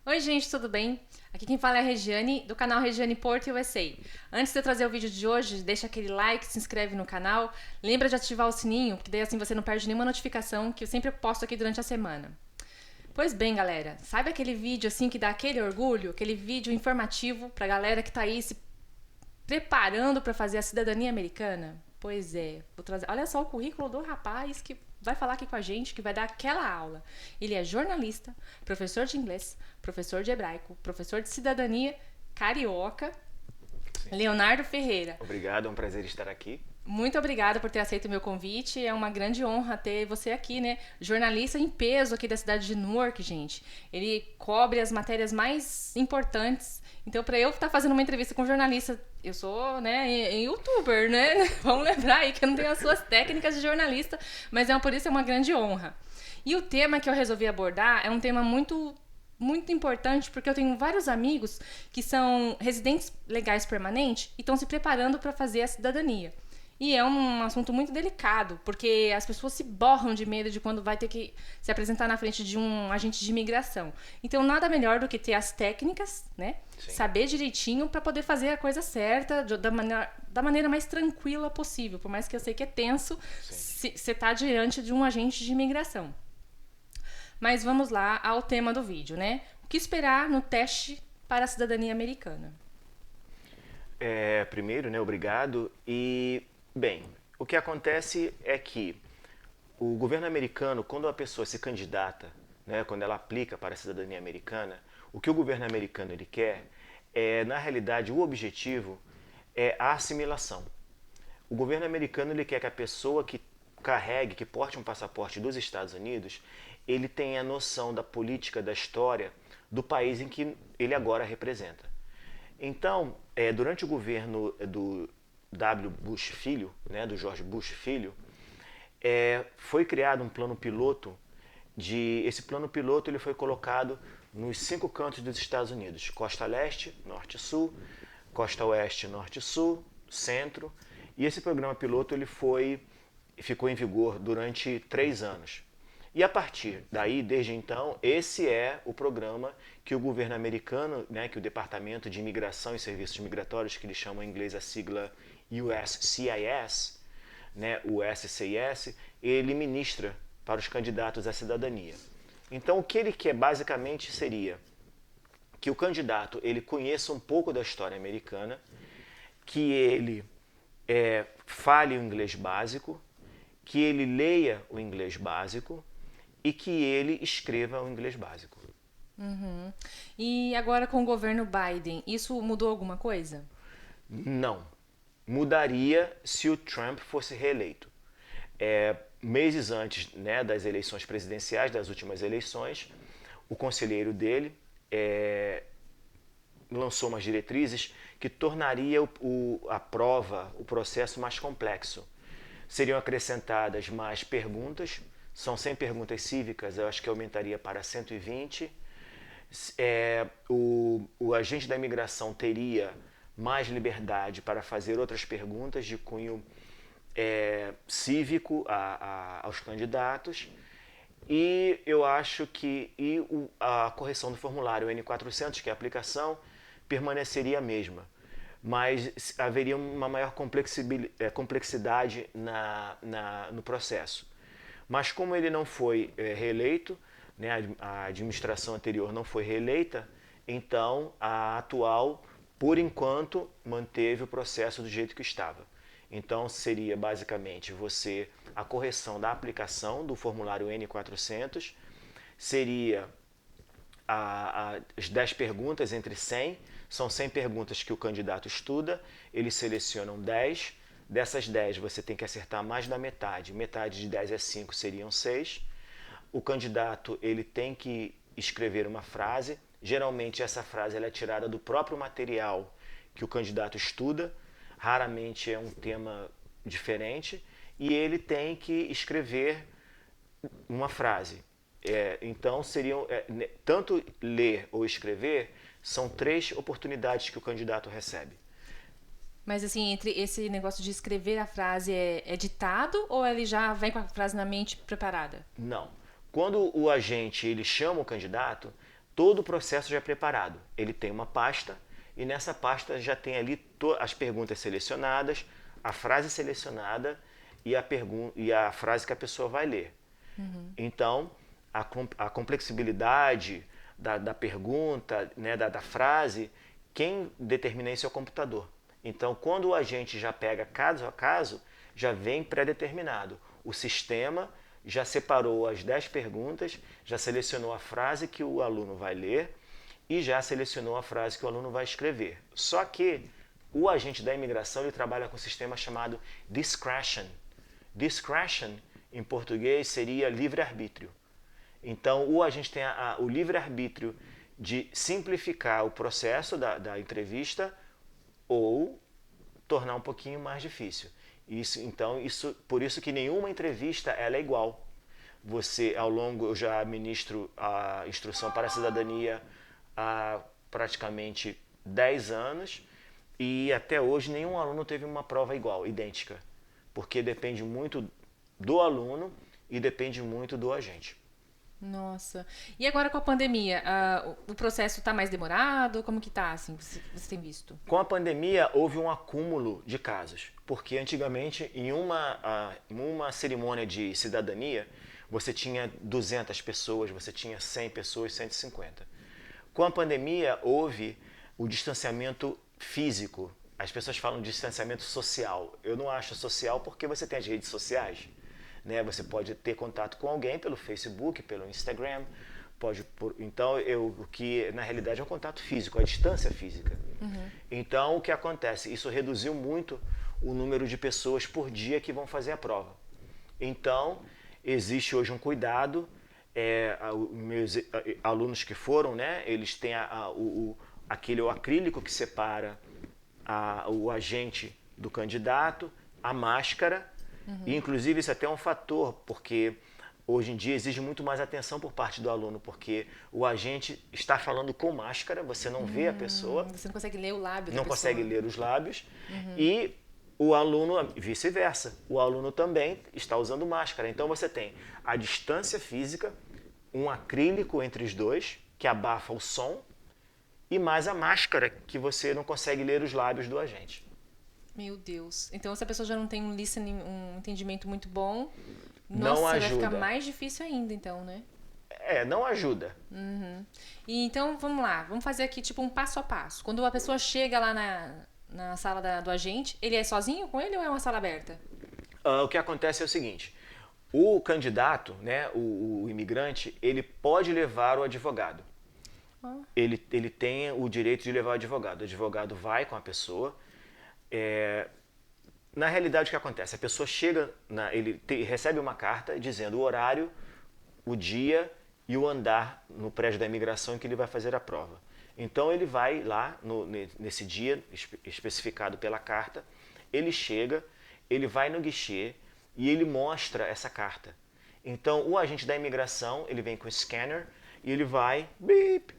Oi, gente, tudo bem? Aqui quem fala é a Regiane, do canal Regiane Porto USA. Antes de eu trazer o vídeo de hoje, deixa aquele like, se inscreve no canal, lembra de ativar o sininho, porque daí assim você não perde nenhuma notificação que eu sempre posto aqui durante a semana. Pois bem, galera, sabe aquele vídeo assim que dá aquele orgulho, aquele vídeo informativo pra galera que tá aí se preparando para fazer a cidadania americana? Pois é, vou trazer. Olha só o currículo do rapaz que vai falar aqui com a gente, que vai dar aquela aula. Ele é jornalista, professor de inglês, professor de hebraico, professor de cidadania, carioca, Sim. Leonardo Ferreira. Obrigado, é um prazer estar aqui. Muito obrigada por ter aceito o meu convite. É uma grande honra ter você aqui, né? Jornalista em peso aqui da cidade de Newark, gente. Ele cobre as matérias mais importantes. Então, para eu estar fazendo uma entrevista com um jornalista, eu sou, né, youtuber, né? Vamos lembrar aí que eu não tenho as suas técnicas de jornalista, mas por isso é uma grande honra. E o tema que eu resolvi abordar é um tema muito importante, porque eu tenho vários amigos que são residentes legais permanentes e estão se preparando para fazer a cidadania. E é um assunto muito delicado, porque as pessoas se borram de medo de quando vai ter que se apresentar na frente de um agente de imigração. Então, nada melhor do que ter as técnicas, né? Sim, Saber direitinho para poder fazer a coisa certa, da maneira mais tranquila possível. Por mais que eu sei que é tenso, sim. você tá diante de um agente de imigração. Mas vamos lá ao tema do vídeo, né? O que esperar no teste para a cidadania americana? Primeiro, né, obrigado. Bem, o que acontece é que o governo americano, quando a pessoa se candidata, né, quando ela aplica para a cidadania americana, o que o governo americano ele quer na realidade, o objetivo é a assimilação. O governo americano ele quer que a pessoa que carregue, que porte um passaporte dos Estados Unidos, ele tenha noção da política, da história do país em que ele agora representa. Então, durante o governo do W. Bush Filho, né, do George Bush Filho, foi criado um plano piloto. Esse plano piloto ele foi colocado nos 5 cantos dos Estados Unidos: Costa Leste, Norte e Sul, Costa Oeste, Norte e Sul, Centro. E esse programa piloto ficou em vigor durante 3 anos. E a partir daí, desde então, esse é o programa que o governo americano, né, que o Departamento de Imigração e Serviços Migratórios, que eles chamam em inglês a sigla USCIS, né, o SCIS, ele ministra para os candidatos à cidadania. Então, o que ele quer basicamente seria que o candidato ele conheça um pouco da história americana, que ele fale o inglês básico, que ele leia o inglês básico e que ele escreva o inglês básico. Uhum. E agora com o governo Biden, isso mudou alguma coisa? Não. Mudaria se o Trump fosse reeleito. Meses antes, né, das eleições presidenciais, das últimas eleições, o conselheiro dele lançou umas diretrizes que tornaria a prova, o processo mais complexo. Seriam acrescentadas mais perguntas, são 100 perguntas cívicas, eu acho que aumentaria para 120. O agente da imigração teria mais liberdade para fazer outras perguntas de cunho cívico aos candidatos. E eu acho que a correção do formulário N400, que é a aplicação, permaneceria a mesma. Mas haveria uma maior complexidade no processo. Mas como ele não foi reeleito, né, a administração anterior não foi reeleita, então a atual, por enquanto, manteve o processo do jeito que estava. Então seria basicamente a correção da aplicação do formulário N400, seria as 10 perguntas entre 100, são 100 perguntas que o candidato estuda, eles selecionam 10, dessas 10 você tem que acertar mais da metade, metade de 10 é 5, seriam 6. O candidato ele tem que escrever uma frase, geralmente essa frase ela é tirada do próprio material que o candidato estuda, raramente é um tema diferente, e ele tem que escrever uma frase. Então seriam tanto ler ou escrever são 3 oportunidades que o candidato recebe. Mas assim, entre esse negócio de escrever a frase é ditado ou ele já vem com a frase na mente preparada? Não. Quando o agente ele chama o candidato, todo o processo já é preparado. Ele tem uma pasta e nessa pasta já tem ali as perguntas selecionadas, a frase selecionada e a frase que a pessoa vai ler. Então, a complexibilidade da pergunta, né, da frase, quem determina isso é o computador. Então, quando o agente já pega caso a caso, já vem pré-determinado. O sistema já separou as 10 perguntas, já selecionou a frase que o aluno vai ler e já selecionou a frase que o aluno vai escrever. Só que o agente da imigração ele trabalha com um sistema chamado discretion. Discretion, em português, seria livre-arbítrio. Então, o agente tem o livre-arbítrio de simplificar o processo da entrevista ou tornar um pouquinho mais difícil. Por isso que nenhuma entrevista ela é igual. Eu já ministro a instrução para a cidadania há praticamente 10 anos e até hoje nenhum aluno teve uma prova igual, idêntica, porque depende muito do aluno e depende muito do agente. Nossa. E agora com a pandemia, o processo está mais demorado? Como que tá, assim, você tem visto? Com a pandemia, houve um acúmulo de casos, porque antigamente, em uma cerimônia de cidadania, você tinha 200 pessoas, você tinha 100 pessoas, 150. Com a pandemia, houve o distanciamento físico. As pessoas falam de distanciamento social. Eu não acho social porque você tem as redes sociais. Né? Você pode ter contato com alguém pelo Facebook, pelo Instagram. Então, o que na realidade é um contato físico, a distância física. Então, o que acontece? Isso reduziu muito o número de pessoas por dia que vão fazer a prova. Então, existe hoje um cuidado. Meus alunos que foram, né, eles têm aquele acrílico que separa o agente do candidato, a máscara. E, inclusive, isso é até um fator, porque hoje em dia exige muito mais atenção por parte do aluno, porque o agente está falando com máscara, você não vê a pessoa. Você não consegue ler o lábio da Não pessoa. consegue ler os lábios. E o aluno, vice-versa, o aluno também está usando máscara. Então você tem a distância física, um acrílico entre os dois, que abafa o som, e mais a máscara, que você não consegue ler os lábios do agente. Meu Deus. Então, se a pessoa já não tem um entendimento muito bom, não vai ajuda. ficar mais difícil ainda, então, né? Não ajuda. E então, vamos lá. Vamos fazer aqui, tipo, um passo a passo. Quando a pessoa chega lá na sala do agente, ele é sozinho com ele ou é uma sala aberta? O que acontece é o seguinte. O candidato, né, o imigrante, ele pode levar o advogado. Ele tem o direito de levar o advogado. O advogado vai com a pessoa. Na realidade, o que acontece? A pessoa chega, recebe uma carta dizendo o horário, o dia e o andar no prédio da imigração em que ele vai fazer a prova. Então ele vai lá nesse dia especificado pela carta, ele chega, ele vai no guichê e ele mostra essa carta. Então o agente da imigração, ele vem com o scanner e ele vai, beep,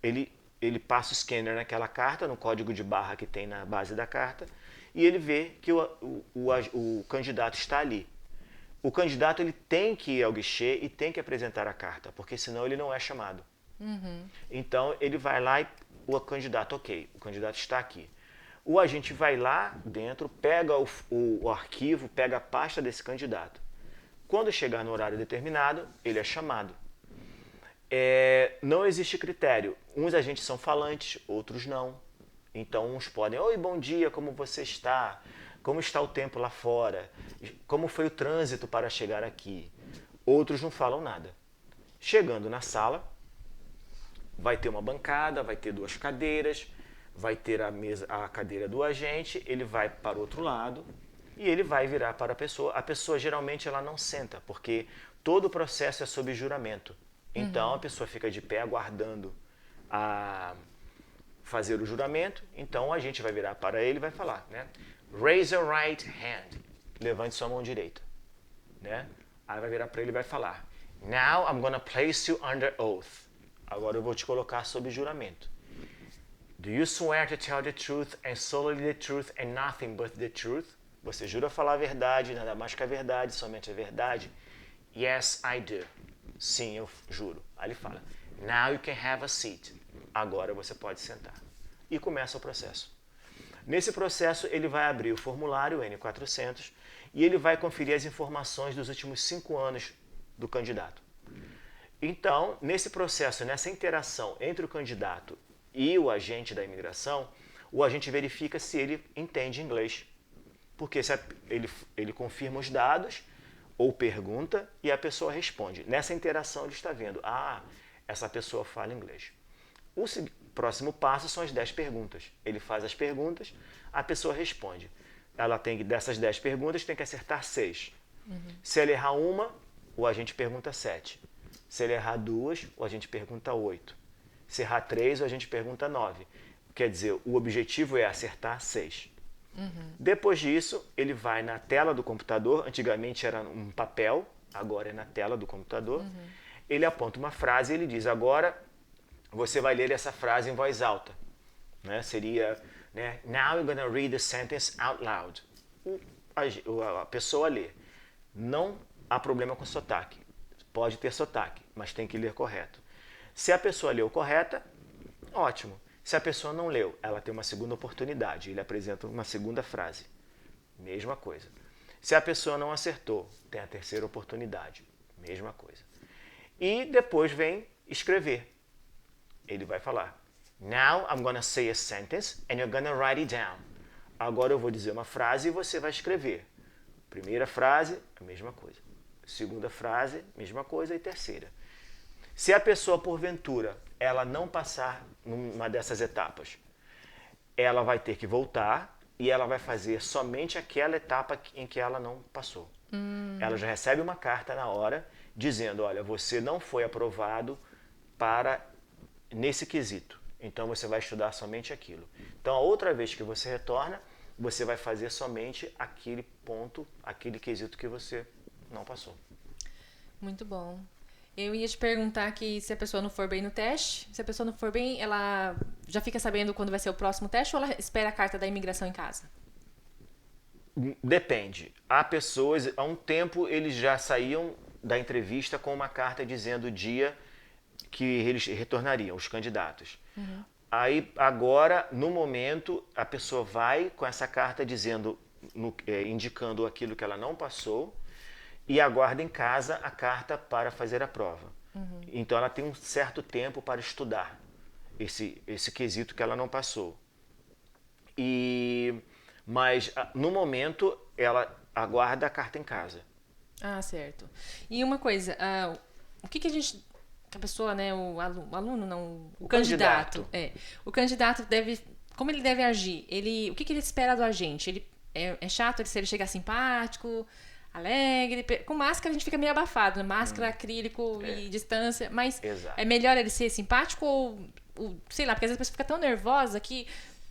ele passa o scanner naquela carta, no código de barra que tem na base da carta, e ele vê que o candidato está ali. O candidato ele tem que ir ao guichê e tem que apresentar a carta, porque senão ele não é chamado. Então ele vai lá e o candidato está aqui. O agente vai lá dentro, pega o arquivo, pega a pasta desse candidato. Quando chegar no horário determinado, ele é chamado. Não existe critério. Uns agentes são falantes, outros não. Então uns podem, oi, bom dia, como você está? Como está o tempo lá fora? Como foi o trânsito para chegar aqui? Outros não falam nada. Chegando na sala, vai ter uma bancada, vai ter 2 cadeiras, vai ter a cadeira do agente, ele vai para o outro lado e ele vai virar para a pessoa. A pessoa geralmente ela não senta, porque todo o processo é sob juramento. Então a pessoa fica de pé aguardando a fazer o juramento. Então a gente vai virar para ele e vai falar, né? Raise your right hand. Levante sua mão direita, né? Aí vai virar para ele e vai falar, Now I'm gonna place you under oath. Agora eu vou te colocar sob juramento. Do you swear to tell the truth and solely the truth and nothing but the truth? Você jura falar a verdade, nada mais que a verdade, somente a verdade? Yes, I do. Sim, eu juro. Aí ele fala, Now you can have a seat. Agora você pode sentar. E começa o processo. Nesse processo, ele vai abrir o formulário N400 e ele vai conferir as informações dos últimos 5 anos do candidato. Então, nesse processo, nessa interação entre o candidato e o agente da imigração, o agente verifica se ele entende inglês. Porque ele confirma os dados ou pergunta e a pessoa responde. Nessa interação ele está vendo, essa pessoa fala inglês. O próximo passo são as 10 perguntas. Ele faz as perguntas, a pessoa responde. Ela tem, dessas 10 perguntas, tem que acertar 6. Se ela errar uma, o agente pergunta 7. Se ele errar 2, o agente pergunta 8. Se errar 3, o agente pergunta 9. Quer dizer, o objetivo é acertar 6. Depois disso, ele vai na tela do computador. Antigamente era um papel, agora é na tela do computador. Ele aponta uma frase e ele diz, agora você vai ler essa frase em voz alta. Né? Seria, né, Now you're gonna read the sentence out loud. A pessoa lê. Não há problema com sotaque. Pode ter sotaque, mas tem que ler correto. Se a pessoa leu correta, ótimo. Se a pessoa não leu, ela tem uma segunda oportunidade. Ele apresenta uma segunda frase. Mesma coisa. Se a pessoa não acertou, tem a terceira oportunidade. Mesma coisa. E depois vem escrever. Ele vai falar, Now I'm gonna say a sentence and you're gonna write it down. Agora eu vou dizer uma frase e você vai escrever. Primeira frase, a mesma coisa. Segunda frase, mesma coisa. E terceira. Se a pessoa, porventura, ela não passar numa dessas etapas, ela vai ter que voltar e ela vai fazer somente aquela etapa em que ela não passou. Ela já recebe uma carta na hora dizendo, olha, você não foi aprovado para nesse quesito. Então você vai estudar somente aquilo. Então a outra vez que você retorna, você vai fazer somente aquele ponto, aquele quesito que você não passou. Muito bom. Eu ia te perguntar que se a pessoa não for bem no teste, se a pessoa não for bem, ela já fica sabendo quando vai ser o próximo teste ou ela espera a carta da imigração em casa? Depende. Há pessoas, há um tempo eles já saíam da entrevista com uma carta dizendo o dia que eles retornariam, os candidatos. Aí, agora, no momento, a pessoa vai com essa carta dizendo, indicando aquilo que ela não passou e aguarda em casa a carta para fazer a prova. Então, ela tem um certo tempo para estudar esse quesito que ela não passou. Mas, no momento, ela aguarda a carta em casa. Ah, certo. E uma coisa, o que a pessoa, né, o aluno não, o candidato, o candidato deve, como ele deve agir? O que ele espera do agente? Ele é chato se ele chegar simpático, alegre, com máscara a gente fica meio abafado, né? Máscara, acrílico e distância, mas Exato. é melhor ele ser simpático ou, sei lá, porque às vezes a pessoa fica tão nervosa que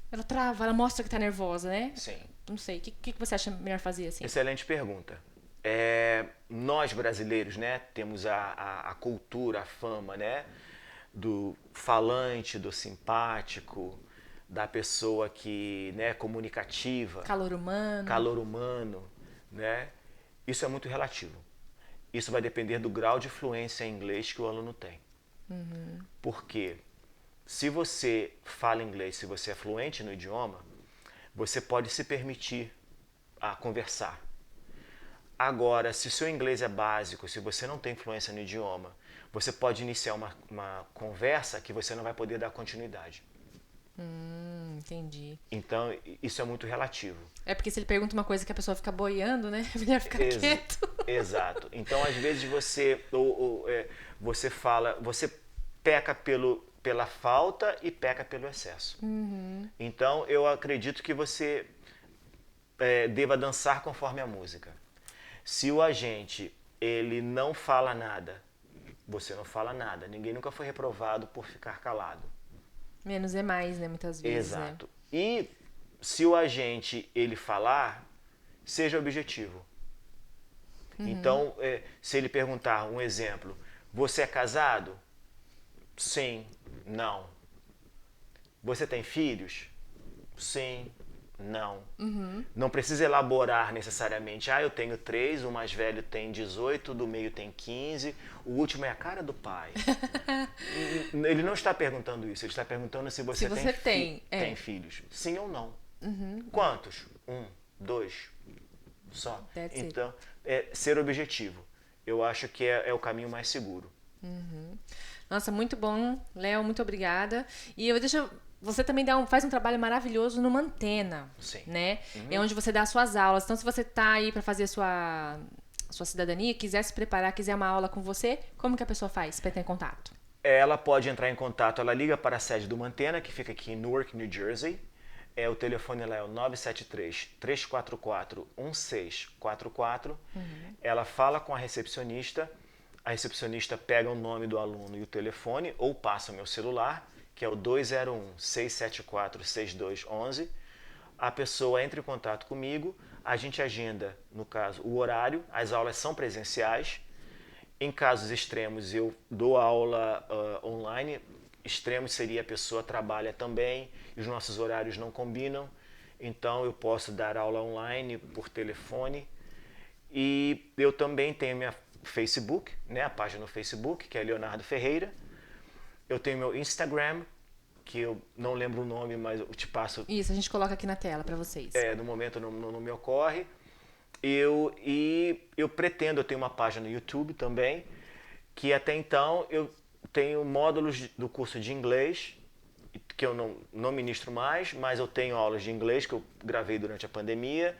ela trava, ela mostra que tá nervosa, né? Sim. Não sei, o que você acha melhor fazer assim? Excelente pergunta. Nós brasileiros, né, temos a cultura, a fama, né, do falante, do simpático, da pessoa que, né, comunicativa, Calor humano, né? Isso é muito relativo. Isso vai depender do grau de fluência em inglês que o aluno tem. Porque se você fala inglês, se você é fluente no idioma, você pode se permitir a conversar. Agora, se o seu inglês é básico, se você não tem fluência no idioma, você pode iniciar uma conversa que você não vai poder dar continuidade. Entendi. Então, isso é muito relativo. É porque se ele pergunta uma coisa que a pessoa fica boiando, né? É melhor ficar quieto. Exato. Então, às vezes, você fala, você peca pela falta e peca pelo excesso. Então, eu acredito que você deva dançar conforme a música. Se o agente ele não fala nada, você não fala nada. Ninguém nunca foi reprovado por ficar calado. Menos é mais, né? Muitas vezes. Exato. E se o agente ele falar, seja objetivo. Então, se ele perguntar um exemplo, você é casado? Sim, não. Você tem filhos? Sim, Não. Não precisa elaborar necessariamente. Eu tenho 3, o mais velho tem 18, o do meio tem 15, o último é a cara do pai. Ele não está perguntando isso, ele está perguntando se você, tem filhos. Sim ou não. Quantos? 1, 2, só. Então, ser objetivo. Eu acho que é o caminho mais seguro. Nossa, muito bom, Léo, muito obrigada. E você também faz um trabalho maravilhoso no Mantena, Sim. Né? É onde você dá as suas aulas. Então, se você tá aí para fazer sua cidadania, quiser se preparar, quiser uma aula com você, como que a pessoa faz para entrar em contato? Ela pode entrar em contato, ela liga para a sede do Mantena, que fica aqui em Newark, New Jersey. O telefone lá é o 973-344-1644. Ela fala com a recepcionista pega o nome do aluno e o telefone, ou passa o meu celular, que é o 201-674-6211. A pessoa entra em contato comigo, a gente agenda, no caso, o horário, as aulas são presenciais. Em casos extremos, eu dou aula online. Extremos seria a pessoa trabalha também e os nossos horários não combinam. Então, eu posso dar aula online por telefone. E eu também tenho minha Facebook, né, a página no Facebook, que é Leonardo Ferreira. Eu tenho meu Instagram, que eu não lembro o nome, mas eu te passo. Isso, a gente coloca aqui na tela para vocês. No momento não me ocorre. Eu pretendo, eu tenho uma página no YouTube também, que até então eu tenho módulos do curso de inglês, que eu não ministro mais, mas eu tenho aulas de inglês que eu gravei durante a pandemia.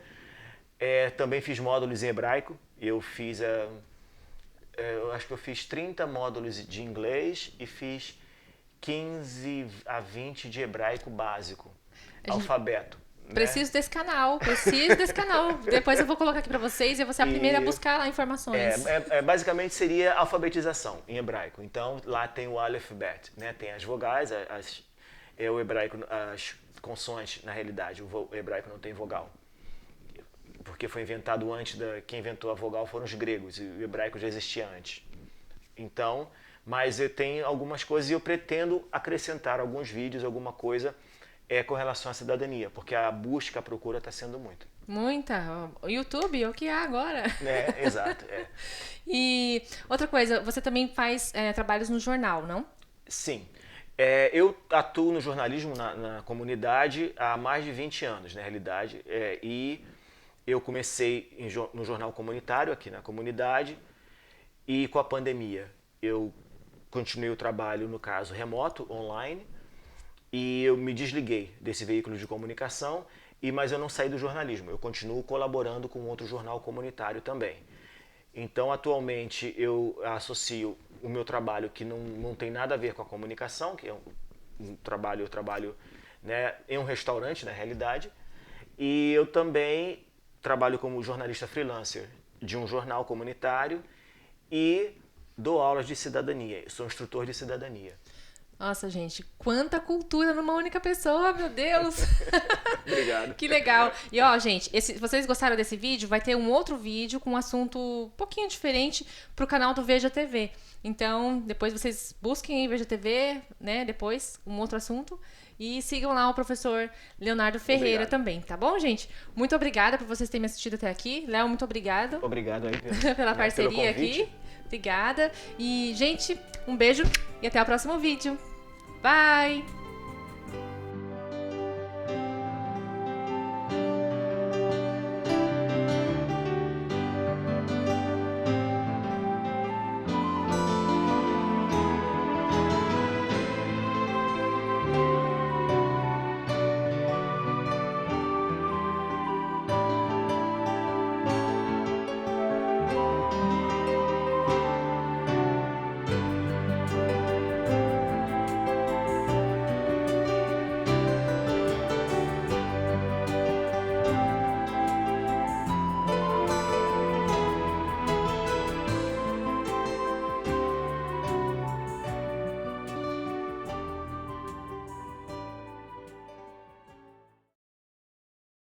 Também fiz módulos em hebraico. Eu acho que eu fiz 30 módulos de inglês e fiz 15 a 20 de hebraico básico, alfabeto. Preciso desse canal. Depois eu vou colocar aqui para vocês e eu vou ser a primeira a buscar lá informações. Basicamente seria alfabetização em hebraico. Então lá tem o Aleph Bet, né? Tem as vogais, o hebraico, as consoantes, na realidade. O hebraico não tem vogal. Porque foi inventado antes, quem inventou a vogal foram os gregos, e o hebraico já existia antes. Então, mas eu tenho algumas coisas e eu pretendo acrescentar alguns vídeos, alguma coisa com relação à cidadania, porque a busca, a procura está sendo muita. Muita. O YouTube, o que há agora. Exato. E outra coisa, você também faz trabalhos no jornal, não? Sim. Eu atuo no jornalismo na comunidade há mais de 20 anos, na realidade, e eu comecei no jornal comunitário, aqui na comunidade, e com a pandemia eu continuei o trabalho, no caso, remoto, online, e eu me desliguei desse veículo de comunicação, mas eu não saí do jornalismo, eu continuo colaborando com outro jornal comunitário também. Então, atualmente, eu associo o meu trabalho, que não tem nada a ver com a comunicação, que é eu trabalho, né, em um restaurante, na realidade, e eu também trabalho como jornalista freelancer de um jornal comunitário e dou aulas de cidadania. Eu sou instrutor de cidadania. Nossa, gente, quanta cultura numa única pessoa, meu Deus! Obrigado. Que legal. E ó, gente, se vocês gostaram desse vídeo, vai ter um outro vídeo com um assunto um pouquinho diferente pro canal do Veja TV. Então, depois vocês busquem aí Veja TV, né? Depois, um outro assunto. E sigam lá o professor Leonardo Ferreira também, tá bom, gente? Muito obrigada por vocês terem me assistido até aqui. Léo, muito obrigado. Obrigado aí pela parceria aqui. Obrigada. E, gente, um beijo e até o próximo vídeo. Bye!